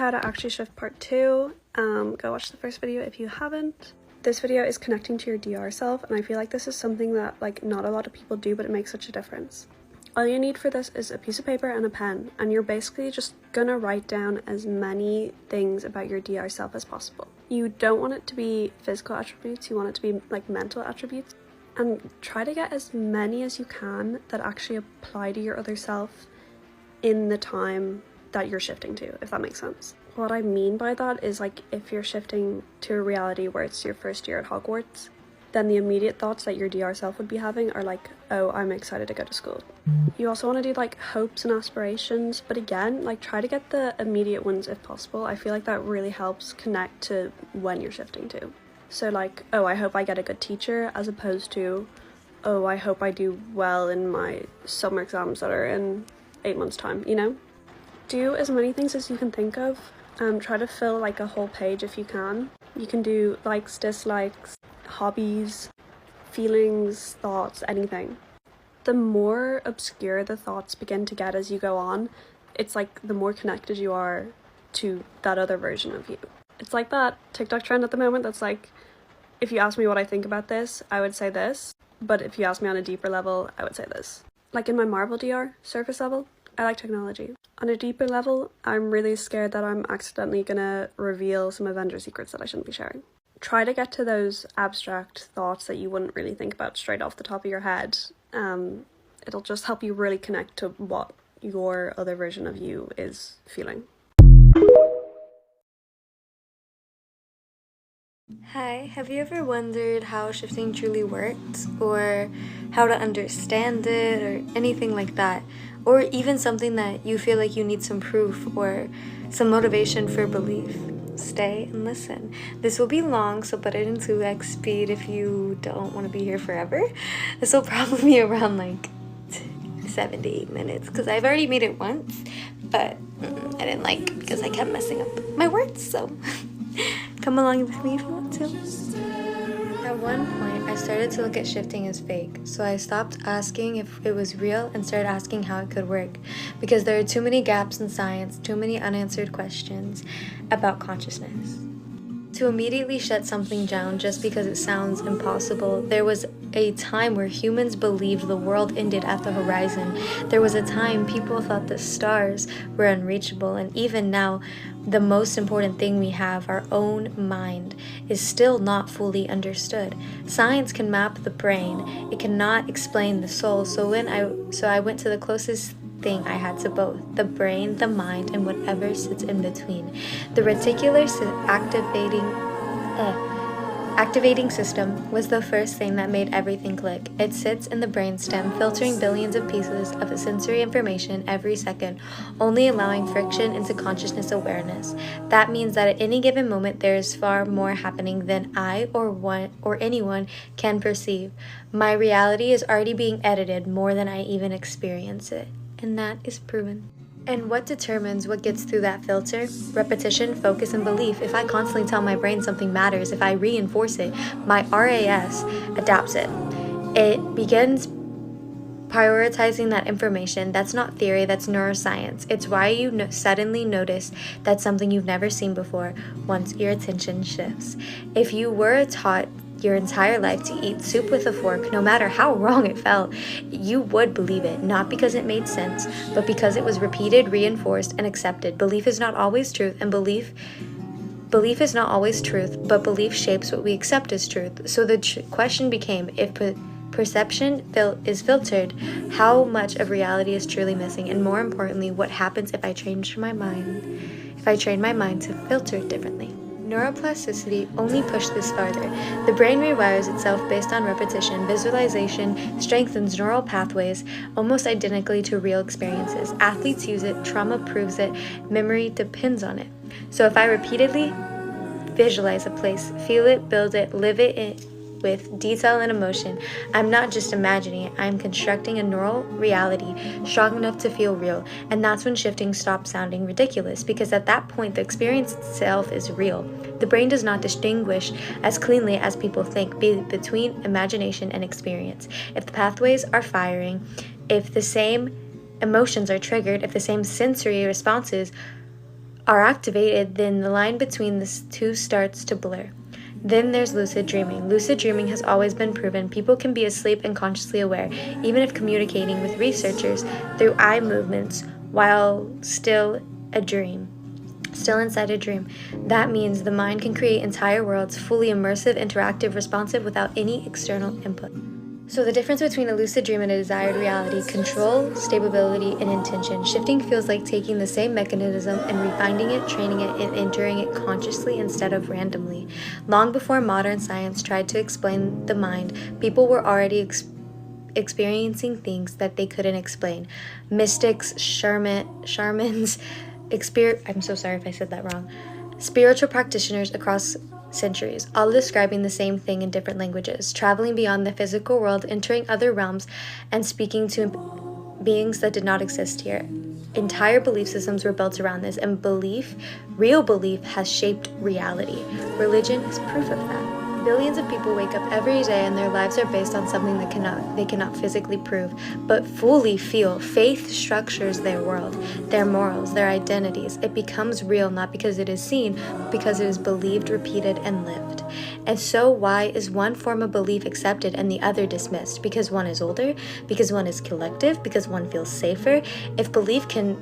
how to actually shift part 2. Go watch the first video if you haven't. This video is connecting to your DR self, and I feel like this is something that not a lot of people do, but it makes such a difference. All you need for this is a piece of paper and a pen, and you're basically just gonna write down as many things about your DR self as possible. You don't want it to be physical attributes, you want it to be mental attributes, and try to get as many as you can that actually apply to your other self in the time that you're shifting to, if that makes sense. What I mean by that is if you're shifting to a reality where it's your first year at Hogwarts, then the immediate thoughts that your DR self would be having are oh, I'm excited to go to school. You also want to do hopes and aspirations, but again, try to get the immediate ones if possible. I feel like that really helps connect to when you're shifting to. So oh, I hope I get a good teacher, as opposed to, oh, I hope I do well in my summer exams that are in 8 months time, you know? Do as many things as you can think of. Try to fill a whole page if you can. You can do likes, dislikes, hobbies, feelings, thoughts, anything. The more obscure the thoughts begin to get as you go on, it's the more connected you are to that other version of you. It's like that TikTok trend at the moment that's if you ask me what I think about this, I would say this, but if you ask me on a deeper level, I would say this. In my Marvel DR, surface level, I like technology. On a deeper level, I'm really scared that I'm accidentally gonna reveal some Avenger secrets that I shouldn't be sharing. Try to get to those abstract thoughts that you wouldn't really think about straight off the top of your head. It'll just help you really connect to what your other version of you is feeling. Hi, have you ever wondered how shifting truly works, or how to understand it, or anything like that? Or even something that you feel like you need some proof or some motivation for belief? Stay and listen. This will be long, so put it in 2x speed if you don't want to be here forever. This will probably be around 7 to 8 minutes, because I've already made it once, but I didn't because I kept messing up my words, so come along with me if you want to. At one point, I started to look at shifting as fake, so I stopped asking if it was real and started asking how it could work, because there are too many gaps in science, too many unanswered questions about consciousness. To immediately shut something down just because it sounds impossible, there was a time where humans believed the world ended at the horizon. There was a time people thought the stars were unreachable, and even now, the most important thing we have, our own mind, is still not fully understood. Science can map the brain, it cannot explain the soul, so I went to the closest thing I had to both, the brain, the mind, and whatever sits in between. The reticular activating system was the first thing that made everything click. It sits in the brainstem, filtering billions of pieces of sensory information every second, only allowing friction into consciousness awareness. That means that at any given moment there is far more happening than I or anyone can perceive. My reality is already being edited more than I even experience it. And that is proven. And what determines what gets through that filter? Repetition, focus, and belief. If I constantly tell my brain something matters, if I reinforce it, my RAS adapts it. It begins prioritizing that information. That's not theory, that's neuroscience. It's why you suddenly notice that's something you've never seen before once your attention shifts. If you were taught your entire life to eat soup with a fork, no matter how wrong it felt, you would believe it, not because it made sense, but because it was repeated, reinforced, and accepted. Belief is not always truth, and belief is not always truth, but belief shapes what we accept as truth. So the question became, if perception is filtered, how much of reality is truly missing? And more importantly, what happens if I train my mind to filter it differently? Neuroplasticity only pushed this farther. The brain rewires itself based on repetition. Visualization strengthens neural pathways almost identically to real experiences. Athletes use it, trauma proves it, memory depends on it. So if I repeatedly visualize a place, feel it, build it, live it with detail and emotion, I'm not just imagining it, I'm constructing a neural reality strong enough to feel real. And that's when shifting stops sounding ridiculous, because at that point the experience itself is real. The brain does not distinguish as cleanly as people think between imagination and experience. If the pathways are firing, if the same emotions are triggered, if the same sensory responses are activated, then the line between the two starts to blur. Then there's lucid dreaming. Lucid dreaming has always been proven. People can be asleep and consciously aware, even if communicating with researchers through eye movements while still inside a dream. That means the mind can create entire worlds, fully immersive, interactive, responsive, without any external input. So the difference between a lucid dream and a desired reality: control, stability, and intention. Shifting feels like taking the same mechanism and refining it, training it, and entering it consciously instead of randomly. Long before modern science tried to explain the mind, people were already experiencing things that they couldn't explain. Mystics, shamans, I'm so sorry if I said that wrong. Spiritual practitioners across centuries, all describing the same thing in different languages, traveling beyond the physical world, entering other realms, and speaking to beings that did not exist here. Entire belief systems were built around this, and real belief, has shaped reality. Religion is proof of that. Billions of people wake up every day and their lives are based on something that they cannot physically prove, but fully feel. Faith structures their world, their morals, their identities. It becomes real not because it is seen, but because it is believed, repeated, and lived. And so why is one form of belief accepted and the other dismissed? Because one is older? Because one is collective? Because one feels safer? If belief can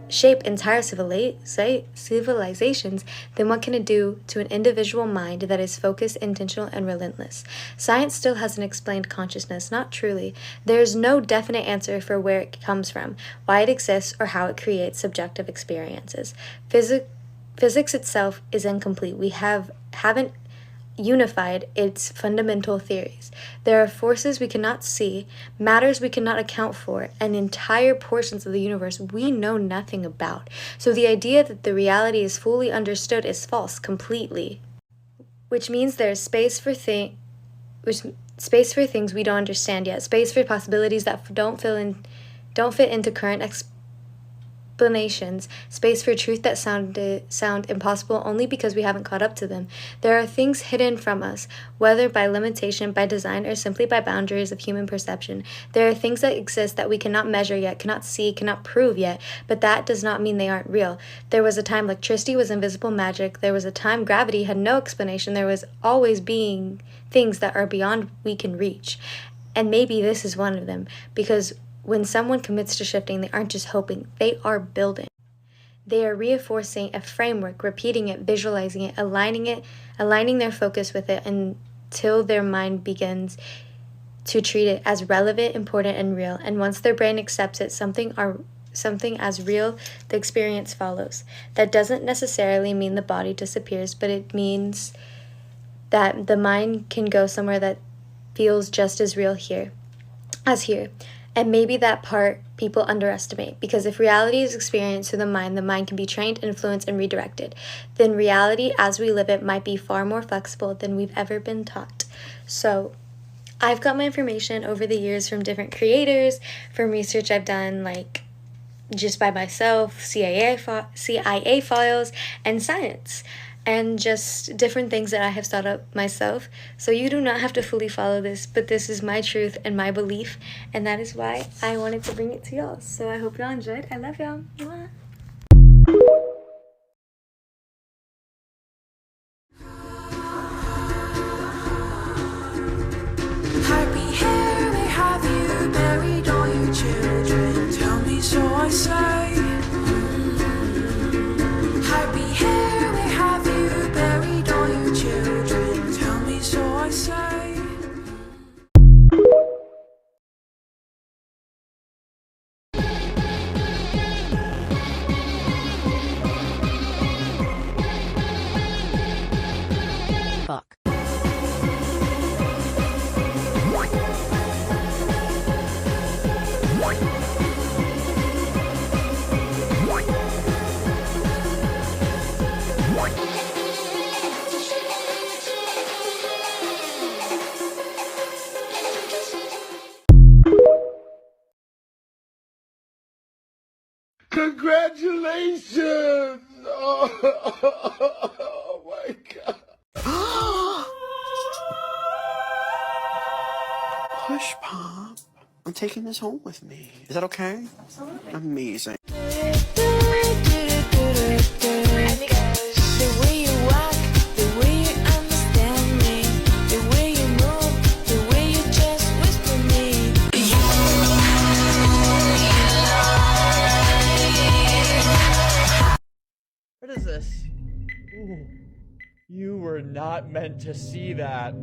shape entire civilizations, then what can it do to an individual mind that is focused, intentional, and relentless? Science still hasn't explained consciousness, not truly. There is no definite answer for where it comes from, why it exists, or how it creates subjective experiences. Physics itself is incomplete. We haven't unified its fundamental theories. There are forces we cannot see, matters we cannot account for, and entire portions of the universe we know nothing about. So the idea that the reality is fully understood is false completely, which means there is space for things we don't understand yet, space for possibilities that don't fit into current explanations, space for truth that sound impossible only because we haven't caught up to them. There are things hidden from us, whether by limitation, by design, or simply by boundaries of human perception. There are things that exist that we cannot measure yet, cannot see, cannot prove yet, but that does not mean they aren't real. There was a time electricity was invisible magic. There was a time gravity had no explanation. There was always being things that are beyond we can reach. And maybe this is one of them, because when someone commits to shifting, they aren't just hoping, they are building. They are reinforcing a framework, repeating it, visualizing it, aligning their focus with it until their mind begins to treat it as relevant, important, and real. And once their brain accepts it, something as real, the experience follows. That doesn't necessarily mean the body disappears, but it means that the mind can go somewhere that feels just as real here. And maybe that part people underestimate, because if reality is experienced through the mind can be trained, influenced, and redirected. Then reality as we live it might be far more flexible than we've ever been taught. So I've got my information over the years from different creators, from research I've done like just by myself, CIA files, and science. And just different things that I have thought up myself. So you do not have to fully follow this, but this is my truth and my belief, and that is why I wanted to bring it to y'all. So I hope y'all enjoyed. I love y'all. Mwah. Happy hair, may have you buried all your children. Tell me, so I say. Happy hair, may have you buried all your children. Tell me, so I say. Fuck. Congratulations! Oh my God. Push pop. I'm taking this home with me. Is that okay? Absolutely. Amazing. Jesus. Ooh, you were not meant to see that.